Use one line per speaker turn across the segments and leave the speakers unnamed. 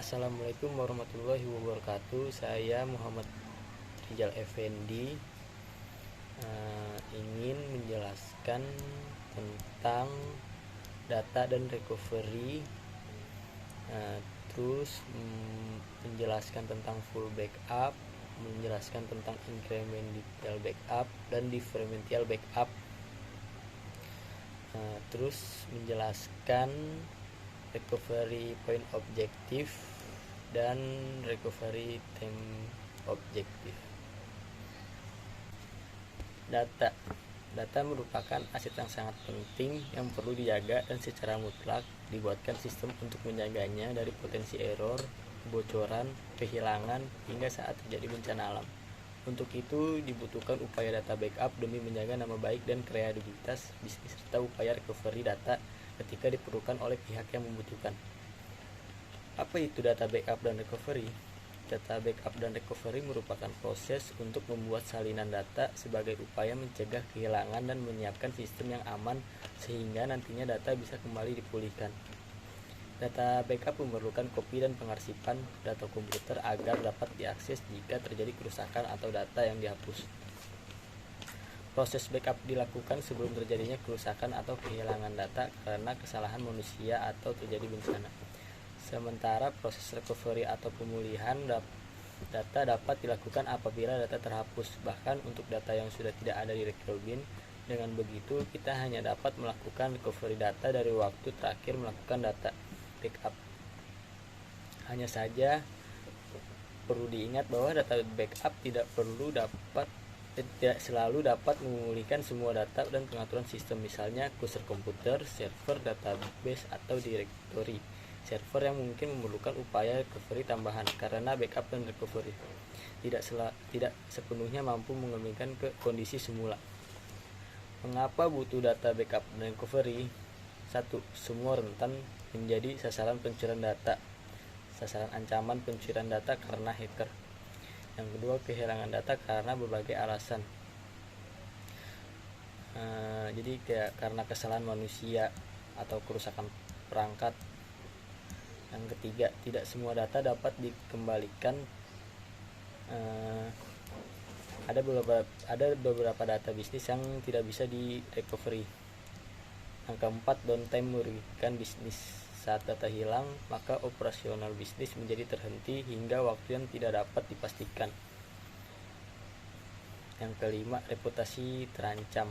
Assalamualaikum warahmatullahi wabarakatuh. Saya Muhammad Rizal Effendi ingin menjelaskan tentang data dan recovery, terus menjelaskan tentang full backup, menjelaskan tentang incremental backup dan differential backup, terus menjelaskan recovery point objektif dan recovery time objektif. Data merupakan aset yang sangat penting yang perlu dijaga dan secara mutlak dibuatkan sistem untuk menjaganya dari potensi error, kebocoran, kehilangan hingga saat terjadi bencana alam. Untuk itu dibutuhkan upaya data backup demi menjaga nama baik dan kredibilitas bisnis serta upaya recovery data ketika diperlukan oleh pihak yang membutuhkan. Apa itu data backup dan recovery? Data backup dan recovery merupakan proses untuk membuat salinan data sebagai upaya mencegah kehilangan dan menyiapkan sistem yang aman sehingga nantinya data bisa kembali dipulihkan. Data backup memerlukan kopi dan pengarsipan data komputer agar dapat diakses jika terjadi kerusakan atau data yang dihapus. Proses backup dilakukan sebelum terjadinya kerusakan atau kehilangan data karena kesalahan manusia atau terjadi bencana. Sementara proses recovery atau pemulihan data dapat dilakukan apabila data terhapus, bahkan untuk data yang sudah tidak ada di record bin. Dengan begitu, kita hanya dapat melakukan recovery data dari waktu terakhir melakukan data backup. Hanya saja perlu diingat bahwa data backup tidak selalu dapat memulihkan semua data dan pengaturan sistem, misalnya kursor komputer, server, database, atau directory server yang mungkin memerlukan upaya recovery tambahan karena backup dan recovery tidak sepenuhnya mampu mengembalikan ke kondisi semula. Mengapa butuh data backup dan recovery? 1. Semua rentan menjadi sasaran pencurian data, sasaran ancaman pencurian data karena hacker. Yang kedua, kehilangan data karena berbagai alasan. Jadi karena kesalahan manusia atau kerusakan perangkat. Yang ketiga, tidak semua data dapat dikembalikan. Ada beberapa data bisnis yang tidak bisa di recovery. Yang keempat, downtime merugikan bisnis. Saat data hilang, maka operasional bisnis menjadi terhenti hingga waktu yang tidak dapat dipastikan. Yang kelima, reputasi terancam.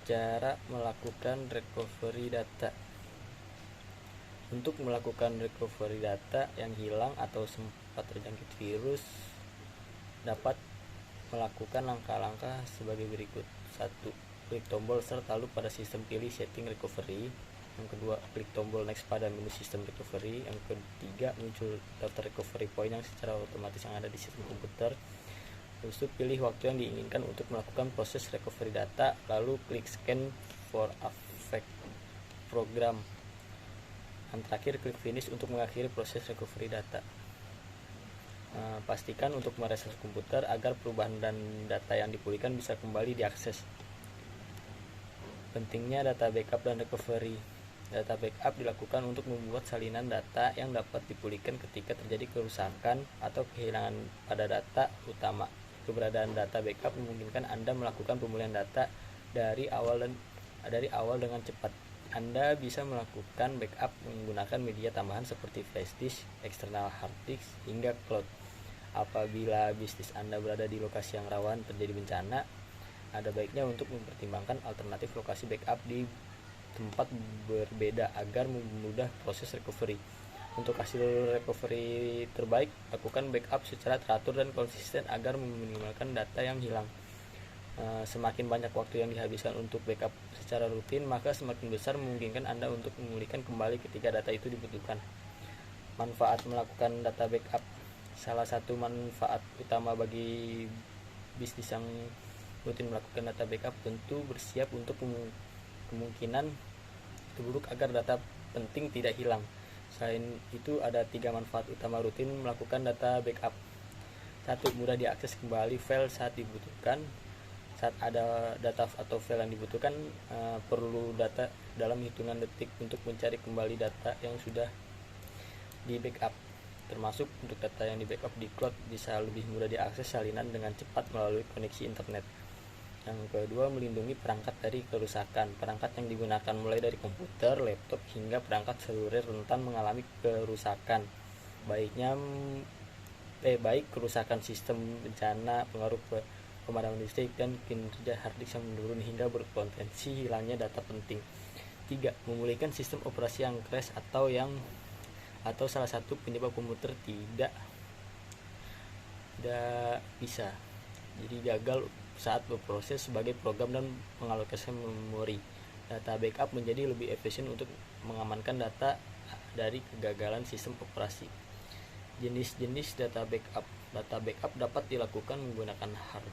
Cara melakukan recovery data. Untuk melakukan recovery data yang hilang atau sempat terjangkit virus, dapat melakukan langkah-langkah sebagai berikut. 1. Klik tombol Start lalu pada sistem pilih setting recovery. Yang kedua, klik tombol next pada menu sistem recovery. Yang ketiga, muncul daftar recovery point yang secara otomatis yang ada di sistem komputer. Terus pilih waktu yang diinginkan untuk melakukan proses recovery data, lalu klik scan for affect program. Yang terakhir, klik finish untuk mengakhiri proses recovery data. Pastikan untuk mereset komputer agar perubahan dan data yang dipulihkan bisa kembali diakses. Pentingnya data backup dan recovery. Data backup dilakukan untuk membuat salinan data yang dapat dipulihkan ketika terjadi kerusakan atau kehilangan pada data utama. Keberadaan data backup memungkinkan Anda melakukan pemulihan data dari awal dengan cepat. Anda bisa melakukan backup menggunakan media tambahan seperti flash disk, external hard disk, hingga cloud. Apabila bisnis Anda berada di lokasi yang rawan terjadi bencana, ada baiknya untuk mempertimbangkan alternatif lokasi backup di tempat berbeda agar mempermudah proses recovery. Untuk hasil recovery terbaik, lakukan backup secara teratur dan konsisten agar meminimalkan data yang hilang. Semakin banyak waktu yang dihabiskan untuk backup secara rutin, maka semakin besar memungkinkan Anda untuk memulihkan kembali ketika data itu dibutuhkan. Manfaat melakukan data backup. Salah satu manfaat utama bagi bisnis yang rutin melakukan data backup tentu bersiap untuk kemungkinan terburuk agar data penting tidak hilang. Selain itu, ada 3 manfaat utama rutin melakukan data backup. 1. Mudah diakses kembali file saat dibutuhkan. Saat ada data atau file yang dibutuhkan, perlu data dalam hitungan detik untuk mencari kembali data yang sudah di backup, termasuk untuk data yang di backup di cloud bisa lebih mudah diakses salinan dengan cepat melalui koneksi internet. Yang kedua, melindungi perangkat dari kerusakan. Perangkat yang digunakan mulai dari komputer, laptop, hingga perangkat seluler rentan mengalami kerusakan. Baik kerusakan sistem bencana, pengaruh pemadaman listrik, dan kinerja hard disk yang menurun hingga berpotensi hilangnya data penting. 3. Memulihkan sistem operasi yang crash atau salah satu penyebab komputer tidak bisa jadi gagal saat berproses sebagai program dan mengalokasikan memori. Data backup menjadi lebih efisien untuk mengamankan data dari kegagalan sistem operasi. Jenis-jenis data backup. Data backup dapat dilakukan menggunakan hard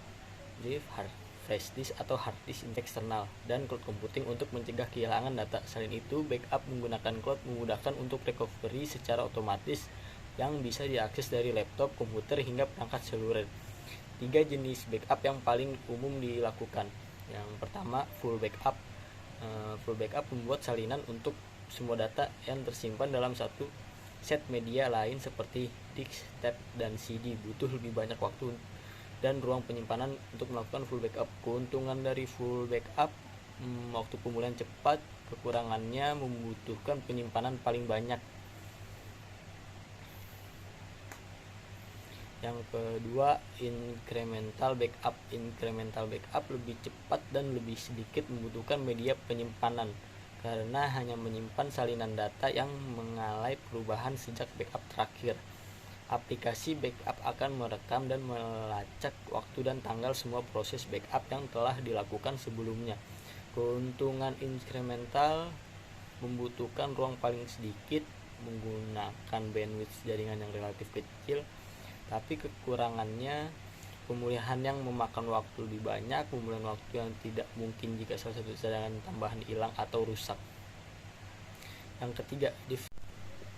flash disk atau hard disk eksternal, dan cloud computing untuk mencegah kehilangan data. Selain itu, backup menggunakan cloud memudahkan untuk recovery secara otomatis yang bisa diakses dari laptop, komputer, hingga perangkat seluler. 3 jenis backup yang paling umum dilakukan. Yang pertama, full backup. Full backup membuat salinan untuk semua data yang tersimpan dalam satu set media lain seperti disk, tape, dan CD. Butuh lebih banyak waktu dan ruang penyimpanan untuk melakukan full backup. Keuntungan dari full backup, waktu pemulihan cepat. Kekurangannya membutuhkan penyimpanan paling banyak. Yang kedua, incremental backup. Incremental backup lebih cepat dan lebih sedikit membutuhkan media penyimpanan karena hanya menyimpan salinan data yang mengalami perubahan sejak backup terakhir. Aplikasi backup akan merekam dan melacak waktu dan tanggal semua proses backup yang telah dilakukan sebelumnya. Keuntungan incremental membutuhkan ruang paling sedikit, menggunakan bandwidth jaringan yang relatif kecil, tapi kekurangannya pemulihan yang memakan waktu lebih banyak, pemulihan waktu yang tidak mungkin jika salah satu cadangan tambahan hilang atau rusak. Yang ketiga,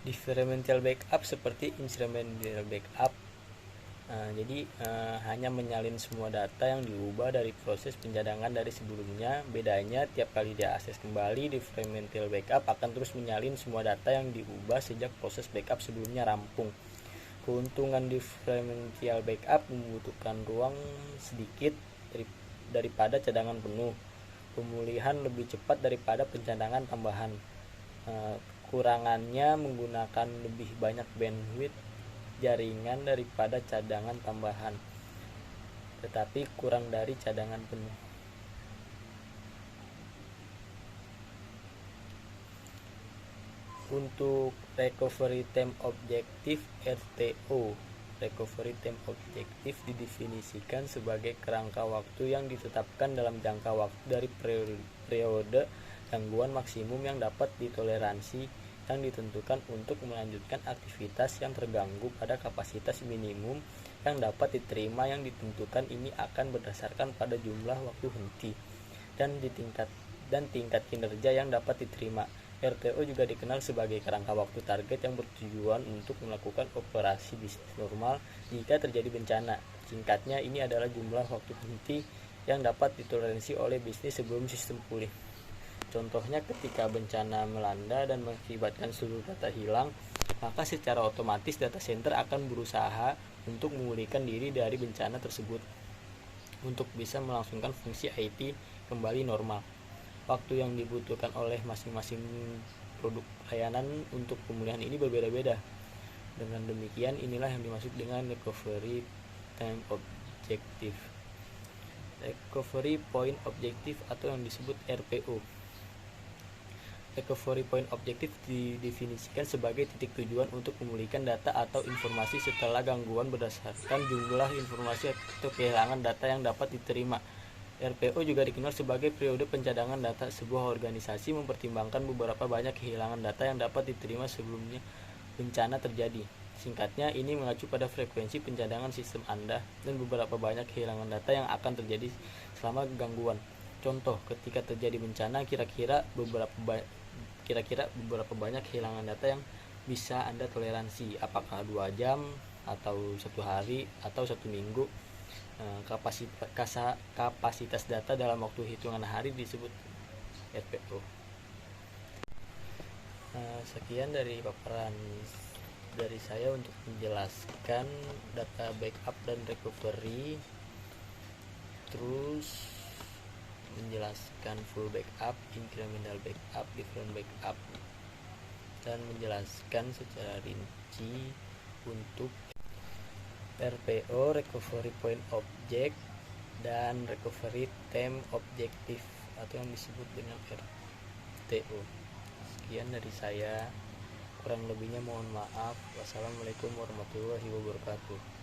differential backup seperti incremental backup. Hanya menyalin semua data yang diubah dari proses pencadangan dari sebelumnya. Bedanya, tiap kali diakses kembali, differential backup akan terus menyalin semua data yang diubah sejak proses backup sebelumnya rampung. Keuntungan differential backup membutuhkan ruang sedikit daripada cadangan penuh. Pemulihan lebih cepat daripada pencadangan tambahan. Kekurangannya menggunakan lebih banyak bandwidth jaringan daripada cadangan tambahan, tetapi kurang dari cadangan penuh. Untuk recovery time objective (RTO), recovery time objective didefinisikan sebagai kerangka waktu yang ditetapkan dalam jangka waktu dari periode gangguan maksimum yang dapat ditoleransi yang ditentukan untuk melanjutkan aktivitas yang terganggu pada kapasitas minimum yang dapat diterima. Yang ditentukan ini akan berdasarkan pada jumlah waktu henti dan tingkat kinerja yang dapat diterima. RTO juga dikenal sebagai kerangka waktu target yang bertujuan untuk melakukan operasi bisnis normal jika terjadi bencana. Singkatnya, ini adalah jumlah waktu henti yang dapat ditoleransi oleh bisnis sebelum sistem pulih. Contohnya, ketika bencana melanda dan mengakibatkan seluruh data hilang, maka secara otomatis data center akan berusaha untuk memulihkan diri dari bencana tersebut untuk bisa melangsungkan fungsi IT kembali normal. Waktu yang dibutuhkan oleh masing-masing produk layanan untuk pemulihan ini berbeda-beda. Dengan demikian, inilah yang dimaksud dengan recovery time objective. Recovery point objective atau yang disebut RPO. Recovery point objective didefinisikan sebagai titik tujuan untuk memulihkan data atau informasi setelah gangguan berdasarkan jumlah informasi atau kehilangan data yang dapat diterima. RPO juga dikenal sebagai periode pencadangan data. Sebuah organisasi mempertimbangkan beberapa banyak kehilangan data yang dapat diterima sebelumnya bencana terjadi. Singkatnya, ini mengacu pada frekuensi pencadangan sistem Anda dan beberapa banyak kehilangan data yang akan terjadi selama gangguan. Contoh, ketika terjadi bencana, kira-kira beberapa banyak kehilangan data yang bisa Anda toleransi, apakah 2 jam atau 1 hari atau 1 minggu. Kapasitas data dalam waktu hitungan hari disebut RPO. Sekian dari paparan dari saya untuk menjelaskan data backup dan recovery, terus menjelaskan full backup, incremental backup, different backup, dan menjelaskan secara rinci untuk RPO, recovery point object, dan recovery time objective atau yang disebut dengan RTO. Sekian dari saya, kurang lebihnya mohon maaf. Wassalamualaikum warahmatullahi wabarakatuh.